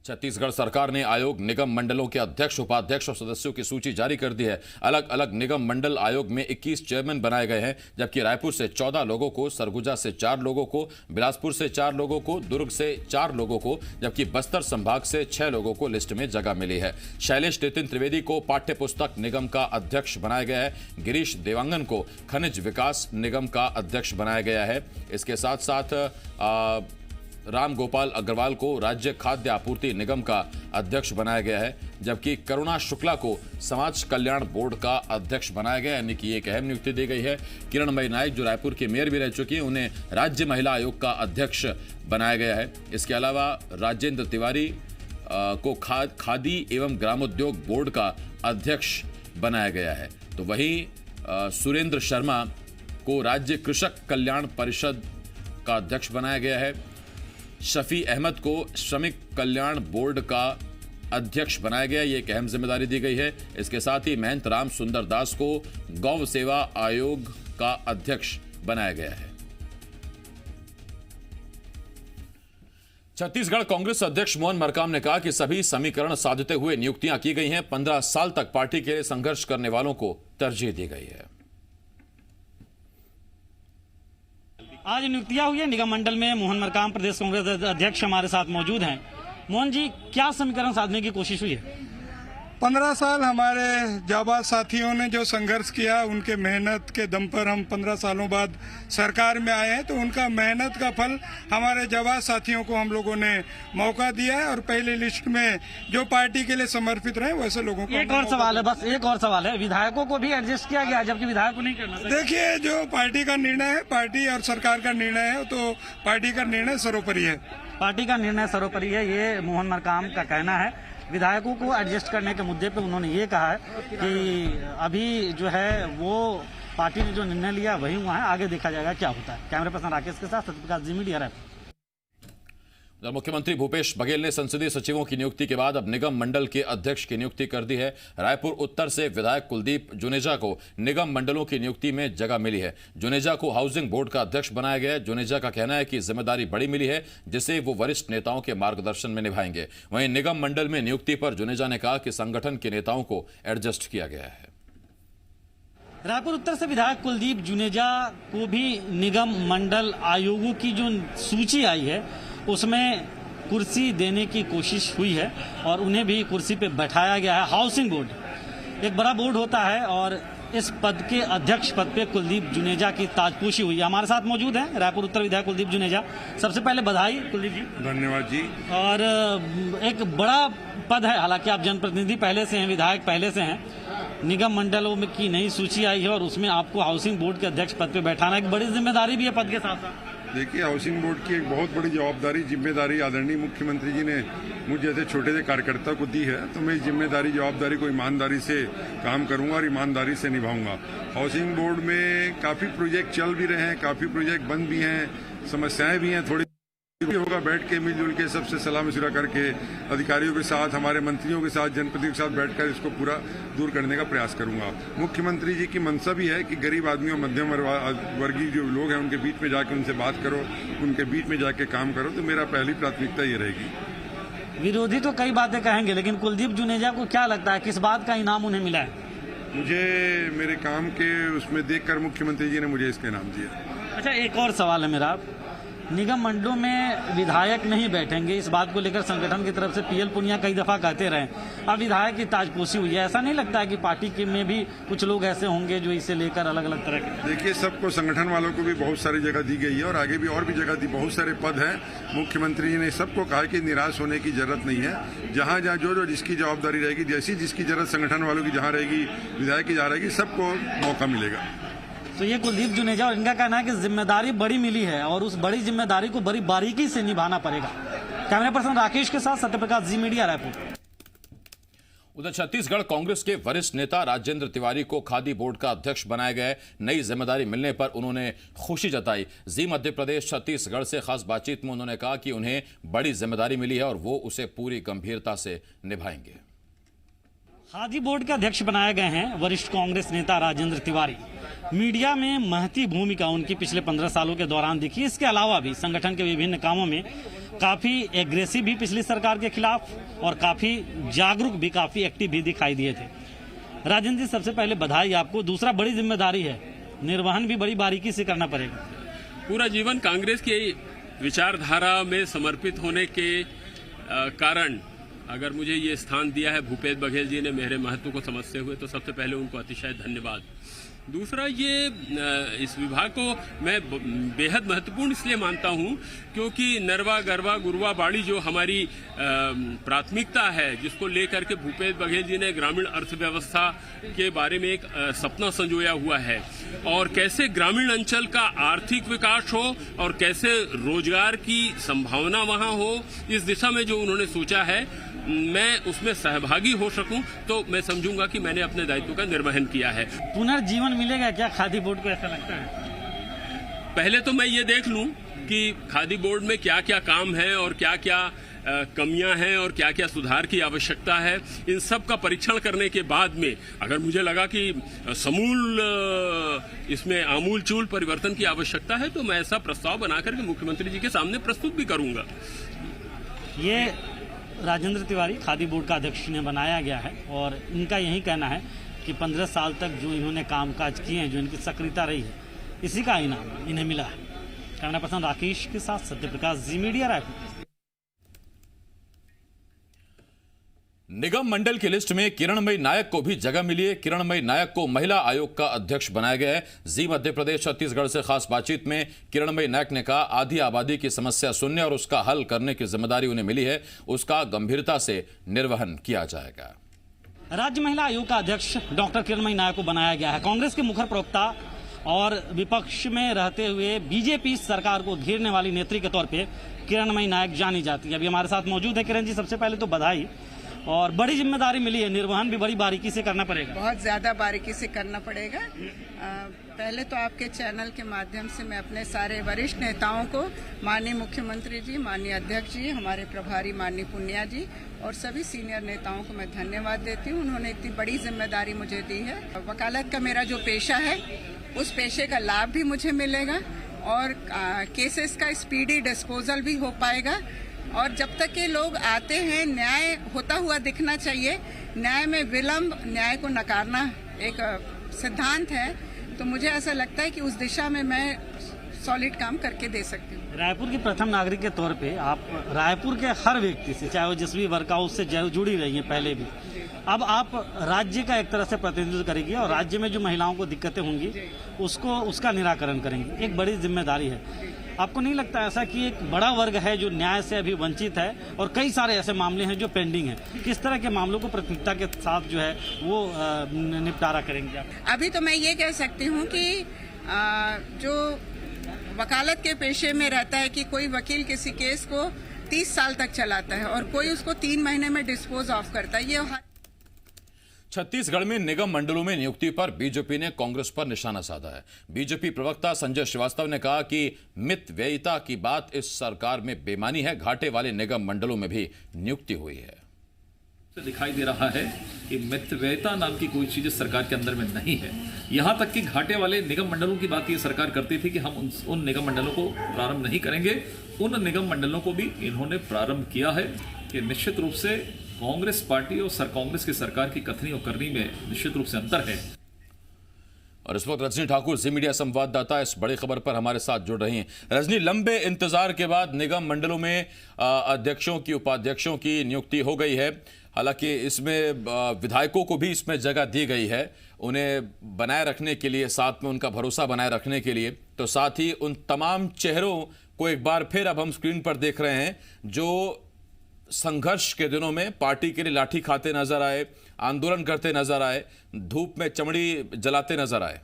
छत्तीसगढ़ सरकार ने आयोग, निगम मंडलों के अध्यक्ष, उपाध्यक्ष और सदस्यों की सूची जारी कर दी है। अलग अलग निगम मंडल आयोग में 21 चेयरमैन बनाए गए हैं, जबकि रायपुर से 14 लोगों को, सरगुजा से 4 लोगों को, बिलासपुर से 4 लोगों को, दुर्ग से 4 लोगों को, जबकि बस्तर संभाग से 6 लोगों को लिस्ट में जगह मिली है। शैलेश नितिन त्रिवेदी को पाठ्य पुस्तक निगम का अध्यक्ष बनाया गया है। गिरीश देवांगन को खनिज विकास निगम का अध्यक्ष बनाया गया है। इसके साथ साथ राम गोपाल अग्रवाल को राज्य खाद्य आपूर्ति निगम का अध्यक्ष बनाया गया है, जबकि करुणा शुक्ला को समाज कल्याण बोर्ड का अध्यक्ष बनाया गया है, यानी कि एक अहम नियुक्ति दी गई है। किरणमयी नायक, जो रायपुर की मेयर भी रह चुकी हैं, उन्हें राज्य महिला आयोग का अध्यक्ष बनाया गया है। इसके अलावा राजेंद्र तिवारी को खादी एवं ग्रामोद्योग बोर्ड का अध्यक्ष बनाया गया है। तो वहीं सुरेंद्र शर्मा को राज्य कृषक कल्याण परिषद का अध्यक्ष बनाया गया है। शफी अहमद को श्रमिक कल्याण बोर्ड का अध्यक्ष बनाया गया, ये एक अहम जिम्मेदारी दी गई है। इसके साथ ही महंत राम सुंदर दास को गौ सेवा आयोग का अध्यक्ष बनाया गया है। छत्तीसगढ़ कांग्रेस अध्यक्ष मोहन मरकाम ने कहा कि सभी समीकरण साधते हुए नियुक्तियां की गई हैं। 15 साल तक पार्टी के लिए संघर्ष करने वालों को तरजीह दी गई है। आज नियुक्तियां हुई है निगम मंडल में। मोहन मरकाम प्रदेश कांग्रेस अध्यक्ष हमारे साथ मौजूद हैं। मोहन जी, क्या समीकरण साधने की कोशिश हुई है? 15 साल हमारे जाबाज साथियों ने जो संघर्ष किया, उनके मेहनत के दम पर हम 15 सालों बाद सरकार में आए हैं, तो उनका मेहनत का फल हमारे जाबाज साथियों को हम लोगों ने मौका दिया है और पहले लिस्ट में जो पार्टी के लिए समर्पित रहे वैसे लोगों को। एक और सवाल है, बस एक और सवाल है, विधायकों को भी एडजस्ट किया गया जबकि विधायक को नहीं करना? देखिए, जो पार्टी का निर्णय है, पार्टी और सरकार का निर्णय है, तो पार्टी का निर्णय सर्वोपरि है। पार्टी का निर्णय सर्वोपरि है, ये मोहन मरकाम का कहना है। विधायकों को एडजस्ट करने के मुद्दे पे उन्होंने ये कहा है कि अभी जो है वो पार्टी ने जो निर्णय लिया वही हुआ है, आगे देखा जाएगा क्या होता है। कैमरे पर्सन राकेश के साथ सत्यप्रकाश जी, मीडिया रायपुर। मुख्यमंत्री भूपेश बघेल ने संसदीय सचिवों की नियुक्ति के बाद अब निगम मंडल के अध्यक्ष की नियुक्ति कर दी है। रायपुर उत्तर से विधायक कुलदीप जुनेजा को निगम मंडलों की नियुक्ति में जगह मिली है। जुनेजा को हाउसिंग बोर्ड का अध्यक्ष बनाया गया है। जुनेजा का कहना है कि जिम्मेदारी बड़ी मिली है, जिसे वो वरिष्ठ नेताओं के मार्गदर्शन में निभाएंगे। वहीं निगम मंडल में नियुक्ति पर जुनेजा ने कहा कि संगठन के नेताओं को एडजस्ट किया गया है। रायपुर उत्तर से विधायक कुलदीप जुनेजा को भी निगम मंडल आयोगों की जो सूची आई है उसमें कुर्सी देने की कोशिश हुई है और उन्हें भी कुर्सी पे बैठाया गया है। हाउसिंग बोर्ड एक बड़ा बोर्ड होता है और इस पद के अध्यक्ष पद पे कुलदीप जुनेजा की ताजपोशी हुई है। हमारे साथ मौजूद हैं रायपुर उत्तर विधायक कुलदीप जुनेजा। सबसे पहले बधाई कुलदीप जी। धन्यवाद जी। और एक बड़ा पद है, हालांकि आप जनप्रतिनिधि पहले से हैं, विधायक पहले से हैं। निगम मंडलों में की नई सूची आई है और उसमें आपको हाउसिंग बोर्ड के अध्यक्ष पद पे बैठाना एक बड़ी जिम्मेदारी भी है पद के साथ साथ। देखिए, हाउसिंग बोर्ड की एक बहुत बड़ी जवाबदारी, जिम्मेदारी आदरणीय मुख्यमंत्री जी ने मुझ जैसे छोटे से कार्यकर्ता को दी है, तो मैं इस जिम्मेदारी जवाबदारी को ईमानदारी से काम करूंगा और ईमानदारी से निभाऊंगा। हाउसिंग बोर्ड में काफी प्रोजेक्ट चल भी रहे हैं, काफी प्रोजेक्ट बंद भी हैं, समस्याएं भी हैं, थोड़ी होगा बैठ के मिलजुल के सबसे सलाह मशविरा करके अधिकारियों के साथ, हमारे मंत्रियों के साथ, जनप्रतिनिधियों के साथ बैठकर इसको पूरा दूर करने का प्रयास करूंगा। मुख्यमंत्री जी की मंशा भी है कि गरीब आदमियों, मध्यम वर्गीय जो लोग हैं उनके बीच में जाके उनसे बात करो, उनके बीच में जाके काम करो, तो मेरा पहली प्राथमिकता ये रहेगी। विरोधी तो कई बातें कहेंगे, लेकिन कुलदीप जुनेजा को क्या लगता है किस बात का इनाम उन्हें मिला है? मुझे मेरे काम के उसमें देखकर मुख्यमंत्री जी ने मुझे इसका इनाम दिया। अच्छा, एक और सवाल है मेरा, निगम मंडलों में विधायक नहीं बैठेंगे, इस बात को लेकर संगठन की तरफ से पीएल पुनिया कई दफा कहते रहे। अब विधायक की ताजपोशी हुई है, ऐसा नहीं लगता है कि पार्टी के में भी कुछ लोग ऐसे होंगे जो इसे लेकर अलग अलग तरह के? देखिए, सबको, संगठन वालों को भी बहुत सारी जगह दी गई है और आगे भी और भी जगह दी, बहुत सारे पद हैं। मुख्यमंत्री जी ने सबको कहा कि निराश होने की जरूरत नहीं है। जहां जहां जो जिसकी जवाबदारी रहेगी, जैसी जिसकी जरूरत संगठन वालों की जहां रहेगी, विधायक की जहां रहेगी, सबको मौका मिलेगा। तो ये कुलदीप जुनेजा और इनका कहना है कि जिम्मेदारी बड़ी मिली है और उस बड़ी जिम्मेदारी को बड़ी बारीकी से निभाना पड़ेगा। कैमरा पर्सन राकेश के साथ सत्यप्रकाश जी, मीडिया रायपुर। उधर छत्तीसगढ़ कांग्रेस के वरिष्ठ नेता राजेंद्र तिवारी को खादी बोर्ड का अध्यक्ष बनाया गया है। नई जिम्मेदारी मिलने पर उन्होंने खुशी जताई। जी मध्य प्रदेश छत्तीसगढ़ से खास बातचीत में उन्होंने कहा कि उन्हें बड़ी जिम्मेदारी मिली है और वो उसे पूरी गंभीरता से निभाएंगे। खादी बोर्ड के अध्यक्ष बनाए गए हैं वरिष्ठ कांग्रेस नेता राजेंद्र तिवारी। मीडिया में महती भूमिका उनकी पिछले 15 सालों के दौरान दिखी। इसके अलावा भी संगठन के विभिन्न कामों में काफी एग्रेसिव भी पिछली सरकार के खिलाफ और काफी जागरूक भी, काफी एक्टिव भी दिखाई दिए थे। राजेंद्र जी, सबसे पहले बधाई आपको। दूसरा, बड़ी जिम्मेदारी है, निर्वहन भी बड़ी बारीकी से करना पड़ेगा। पूरा जीवन कांग्रेस की विचारधारा में समर्पित होने के कारण अगर मुझे ये स्थान दिया है भूपेश बघेल जी ने मेरे महत्व को समझते हुए, तो सबसे पहले उनको अतिशय धन्यवाद। दूसरा, ये इस विभाग को मैं बेहद महत्वपूर्ण इसलिए मानता हूं क्योंकि नरवा गरवा गुरवा बाड़ी जो हमारी प्राथमिकता है, जिसको लेकर के भूपेश बघेल जी ने ग्रामीण अर्थव्यवस्था के बारे में एक सपना संजोया हुआ है, और कैसे ग्रामीण अंचल का आर्थिक विकास हो और कैसे रोजगार की संभावना वहां हो, इस दिशा में जो उन्होंने सोचा है मैं उसमें सहभागी हो सकूं, तो मैं समझूंगा कि मैंने अपने दायित्व का निर्वहन किया है। पुनर्जीवन मिलेगा क्या खादी बोर्ड को, ऐसा लगता है? पहले तो मैं ये देख लूं कि खादी बोर्ड में क्या क्या काम है और क्या क्या कमियां हैं और क्या क्या सुधार की आवश्यकता है। इन सब का परीक्षण करने के बाद में अगर मुझे लगा कि समूल इसमें आमूल-चूल परिवर्तन की आवश्यकता है, तो मैं ऐसा प्रस्ताव बनाकर के मुख्यमंत्री जी के सामने प्रस्तुत भी करूंगा। ये राजेंद्र तिवारी खादी बोर्ड का अध्यक्ष ने बनाया गया है और इनका यही कहना है कि 15 साल तक जो इन्होंने कामकाज किए हैं, जो इनकी सक्रियता रही है, इसी का इनाम इन्हें मिला है। कैमरा पर्सन राकेश के साथ सत्यप्रकाश, जी मीडिया, रायपुर। निगम मंडल की लिस्ट में किरणमयी नायक को भी जगह मिली है। किरणमयी नायक को महिला आयोग का अध्यक्ष बनाया गया है। जी मध्य प्रदेश छत्तीसगढ़ से खास बातचीत में किरणमयी नायक ने कहा, आधी आबादी की समस्या सुनने और उसका हल करने की जिम्मेदारी उन्हें मिली है, उसका गंभीरता से निर्वहन किया जाएगा। राज्य महिला आयोग का अध्यक्ष डॉक्टर किरणमयी नायक को बनाया गया है। कांग्रेस के मुखर प्रवक्ता और विपक्ष में रहते हुए बीजेपी सरकार को घेरने वाली नेत्री के तौर पर किरणमयी नायक जानी जाती है। अभी हमारे साथ मौजूद है। किरण जी, सबसे पहले तो बधाई, और बड़ी जिम्मेदारी मिली है, निर्वहन भी बड़ी बारीकी से करना पड़ेगा। बहुत ज़्यादा बारीकी से करना पड़ेगा। पहले तो आपके चैनल के माध्यम से मैं अपने सारे वरिष्ठ नेताओं को, माननीय मुख्यमंत्री जी, माननीय अध्यक्ष जी, हमारे प्रभारी माननीय पुनिया जी और सभी सीनियर नेताओं को मैं धन्यवाद देती हूँ। उन्होंने इतनी बड़ी जिम्मेदारी मुझे दी है। वकालत का मेरा जो पेशा है, उस पेशे का लाभ भी मुझे मिलेगा और केसेस का स्पीडी डिस्पोजल भी हो पाएगा। और जब तक के लोग आते हैं, न्याय होता हुआ दिखना चाहिए। न्याय में विलंब, न्याय को नकारना एक सिद्धांत है, तो मुझे ऐसा लगता है कि उस दिशा में मैं सॉलिड काम करके दे सकती हूँ। रायपुर की प्रथम नागरिक के तौर पे आप रायपुर के हर व्यक्ति से, चाहे वो जिस भी वर्कआउट से जुड़ी रही हैं पहले भी, अब आप राज्य का एक तरह से प्रतिनिधित्व करेंगी और राज्य में जो महिलाओं को दिक्कतें होंगी उसका निराकरण करेंगी। एक बड़ी जिम्मेदारी है। आपको नहीं लगता ऐसा कि एक बड़ा वर्ग है जो न्याय से अभी वंचित है और कई सारे ऐसे मामले हैं जो पेंडिंग हैं, किस तरह के मामलों को प्राथमिकता के साथ जो है वो निपटारा करेंगे आप? अभी तो मैं ये कह सकती हूँ कि जो वकालत के पेशे में रहता है कि कोई वकील किसी केस को 30 साल तक चलाता है और कोई उसको 3 महीने में डिस्पोज ऑफ करता है। ये छत्तीसगढ़ में निगम मंडलों में नियुक्ति पर बीजेपी ने कांग्रेस पर निशाना साधा है। बीजेपी प्रवक्ता संजय श्रीवास्तव ने कहा कि मित व्ययिता की बात इस सरकार में बेमानी है। घाटे वाले निगम मंडलों में भी नियुक्ति हुई है। दिखाई दे रहा है कि मित व्ययिता नाम की कोई चीज सरकार के अंदर में नहीं है। यहां तक कि घाटे वाले निगम मंडलों की बात ये सरकार करती थी कि हम उन निगम मंडलों को प्रारंभ नहीं करेंगे। उन निगम मंडलों को भी इन्होंने प्रारंभ किया है कि निश्चित रूप से कांग्रेस पार्टी और कांग्रेस की सरकार की कथनी और करनी में निश्चित रूप से अंतर है। और इस वक्त रजनी ठाकुर जी मीडिया संवाददाता इस बड़ी खबर पर हमारे साथ जुड़ रही हैं। रजनी, लंबे इंतजार के बाद निगम मंडलों में अध्यक्षों की, उपाध्यक्षों की नियुक्ति हो गई है। हालांकि इसमें विधायकों को भी इसमें जगह दी गई है, उन्हें बनाए रखने के लिए, साथ में उनका भरोसा बनाए रखने के लिए। तो साथ ही उन तमाम चेहरों को एक बार फिर अब हम स्क्रीन पर देख रहे हैं जो संघर्ष के दिनों में पार्टी के लिए लाठी खाते नजर आए, आंदोलन करते नजर आए, धूप में चमड़ी जलाते नजर आए।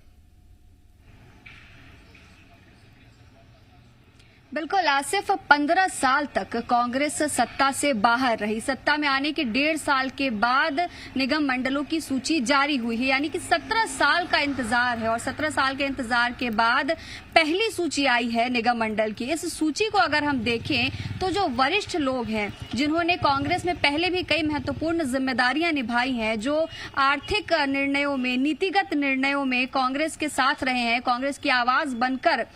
बिल्कुल आसिफ, 15 साल तक कांग्रेस सत्ता से बाहर रही। सत्ता में आने के 1.5 साल के बाद निगम मंडलों की सूची जारी हुई है, यानी कि 17 साल का इंतजार है और 17 साल के इंतजार के बाद पहली सूची आई है निगम मंडल की। इस सूची को अगर हम देखें तो जो वरिष्ठ लोग हैं जिन्होंने कांग्रेस में पहले भी कई महत्वपूर्ण जिम्मेदारियां निभाई हैं, जो आर्थिक निर्णयों में, नीतिगत निर्णयों में कांग्रेस के साथ रहे हैं, कांग्रेस की आवाज बनकर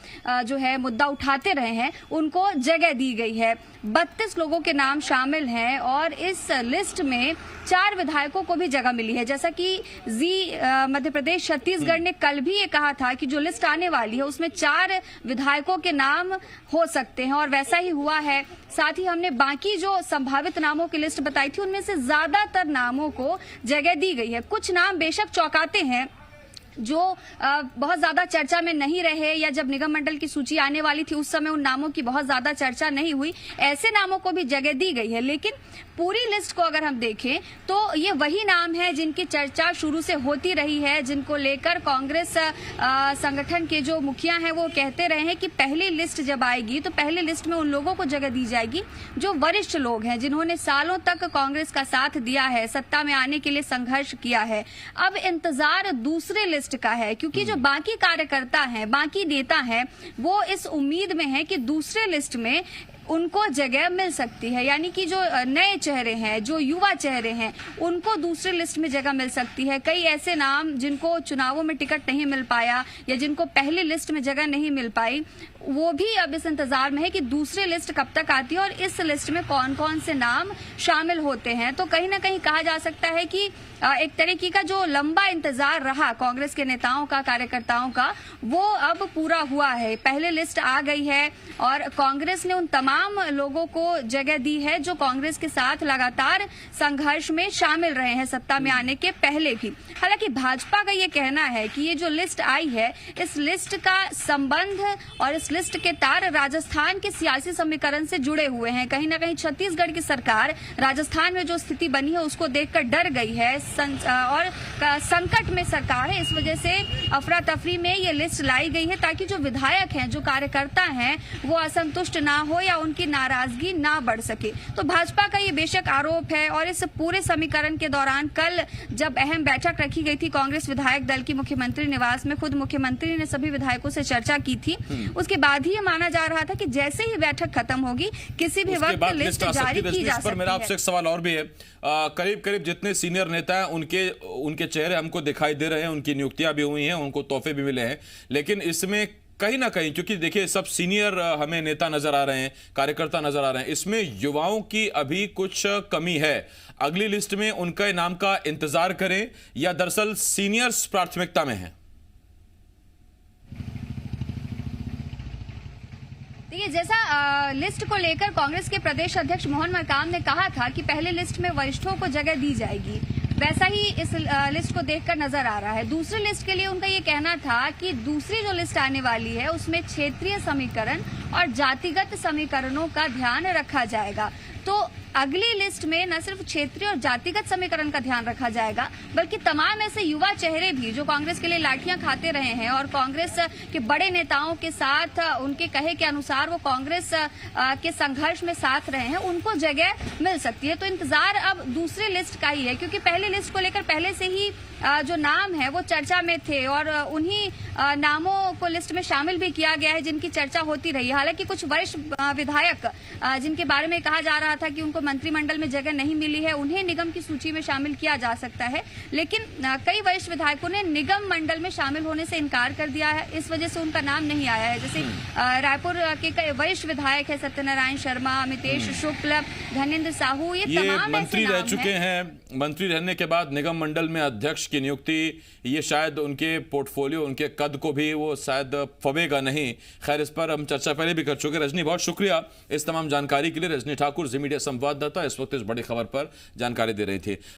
जो है मुद्दा उठाते रहे हैं, हैं उनको जगह दी गई है। 32 लोगों के नाम शामिल हैं और इस लिस्ट में 4 विधायकों को भी जगह मिली है। जैसा कि मध्य प्रदेश छत्तीसगढ़ ने कल भी ये कहा था कि जो लिस्ट आने वाली है उसमें 4 विधायकों के नाम हो सकते हैं और वैसा ही हुआ है। साथ ही हमने बाकी जो संभावित नामों की लिस्ट बताई थी उनमें से ज्यादातर नामों को जगह दी गई है। कुछ नाम बेशक चौंकाते हैं जो बहुत ज्यादा चर्चा में नहीं रहे या जब निगम मंडल की सूची आने वाली थी उस समय उन नामों की बहुत ज्यादा चर्चा नहीं हुई, ऐसे नामों को भी जगह दी गई है। लेकिन पूरी लिस्ट को अगर हम देखें तो ये वही नाम है जिनकी चर्चा शुरू से होती रही है, जिनको लेकर कांग्रेस संगठन के जो मुखिया हैं वो कहते रहे हैं कि पहली लिस्ट जब आएगी तो पहली लिस्ट में उन लोगों को जगह दी जाएगी जो वरिष्ठ लोग हैं, जिन्होंने सालों तक कांग्रेस का साथ दिया है, सत्ता में आने के लिए संघर्ष किया है। अब इंतजार दूसरे लिस्ट का है क्योंकि जो बाकी कार्यकर्ता हैं, बाकी नेता हैं, वो इस उम्मीद में है कि दूसरे लिस्ट में उनको जगह मिल सकती है, यानी कि जो नए चेहरे हैं, जो युवा चेहरे हैं, उनको दूसरे लिस्ट में जगह मिल सकती है। कई ऐसे नाम जिनको चुनावों में टिकट नहीं मिल पाया या जिनको पहली लिस्ट में जगह नहीं मिल पाई, वो भी अब इस इंतजार में है कि दूसरी लिस्ट कब तक आती है और इस लिस्ट में कौन कौन से नाम शामिल होते हैं। तो कहीं ना कहीं कहा जा सकता है कि एक तरीके का जो लंबा इंतजार रहा कांग्रेस के नेताओं का, कार्यकर्ताओं का, वो अब पूरा हुआ है। पहले लिस्ट आ गई है और कांग्रेस ने उन तमाम लोगों को जगह दी है जो कांग्रेस के साथ लगातार संघर्ष में शामिल रहे हैं सत्ता में आने के पहले भी। हालांकि भाजपा का ये कहना है कि ये जो लिस्ट आई है, इस लिस्ट का संबंध और इस लिस्ट के तार राजस्थान के सियासी समीकरण से जुड़े हुए हैं। कहीं ना कहीं छत्तीसगढ़ की सरकार राजस्थान में जो स्थिति बनी है उसको देखकर डर गई है और संकट में सरकार है, इस वजह से अफरा तफरी में ये लिस्ट लाई गई है ताकि जो विधायक हैं, जो कार्यकर्ता हैं, वो असंतुष्ट ना हो या उनकी नाराजगी ना बढ़ सके। तो भाजपा का ये बेशक आरोप है और इस पूरे समीकरण के दौरान कल जब अहम बैठक रखी गई थी कांग्रेस विधायक दल की मुख्यमंत्री निवास में, खुद मुख्यमंत्री ने सभी विधायकों से चर्चा की थी। उसके बाद ही ये माना जा रहा था कि जैसे ही बैठक खत्म होगी किसी भी वक्त लिस्ट जारी की जा सकती है। मेरा आपसे एक सवाल और भी है, करीब करीब जितने सीनियर नेता हैं उनके चेहरे हमको दिखाई दे रहे हैं, उनकी नियुक्तियां भी हुई हैं, उनको तोहफे भी मिले हैं, लेकिन इसमें कहीं ना कहीं, क्योंकि देखिए सब सीनियर हमें नेता नजर आ रहे हैं, कार्यकर्ता नजर आ रहे हैं, इसमें युवाओं की अभी कुछ कमी है। अगली लिस्ट में उनके नाम का इंतजार करें या दरअसल सीनियर्स प्राथमिकता में है? देखिए, जैसा लिस्ट को लेकर कांग्रेस के प्रदेश अध्यक्ष मोहन मरकाम ने कहा था कि पहले लिस्ट में वरिष्ठों को जगह दी जाएगी, वैसा ही इस लिस्ट को देखकर नजर आ रहा है। दूसरी लिस्ट के लिए उनका ये कहना था कि दूसरी जो लिस्ट आने वाली है उसमें क्षेत्रीय समीकरण और जातिगत समीकरणों का ध्यान रखा जाएगा। तो अगली लिस्ट में न सिर्फ क्षेत्रीय और जातिगत समीकरण का ध्यान रखा जाएगा, बल्कि तमाम ऐसे युवा चेहरे भी जो कांग्रेस के लिए लाठियां खाते रहे हैं और कांग्रेस के बड़े नेताओं के साथ उनके कहे के अनुसार वो कांग्रेस के संघर्ष में साथ रहे हैं, उनको जगह मिल सकती है। तो इंतजार अब दूसरी लिस्ट का ही है, क्योंकि पहली लिस्ट को लेकर पहले से ही जो नाम है वो चर्चा में थे और उन्हीं नामों को लिस्ट में शामिल भी किया गया है जिनकी चर्चा होती रही। हालांकि कुछ वरिष्ठ विधायक जिनके बारे में कहा जा रहा था कि उनको मंत्रिमंडल में जगह नहीं मिली है, उन्हें निगम की सूची में शामिल किया जा सकता है, लेकिन कई वरिष्ठ विधायकों ने निगम मंडल में शामिल होने से इनकार कर दिया है, इस वजह से उनका नाम नहीं आया है। जैसे रायपुर के कई वरिष्ठ विधायक है, सत्यनारायण शर्मा, अमितेश शुक्ल, धनेन्द्र साहू, ये तमाम मंत्री रह चुके हैं। मंत्री रहने के बाद निगम मंडल में अध्यक्ष की नियुक्ति, ये शायद उनके पोर्टफोलियो, उनके कद को भी वो शायद फवेगा नहीं। खैर, इस पर हम चर्चा पहले भी कर चुके। रजनी, बहुत शुक्रिया इस तमाम जानकारी के लिए। रजनी ठाकुर, जी मीडिया संवाददाता, इस वक्त इस बड़ी खबर पर जानकारी दे रही थी।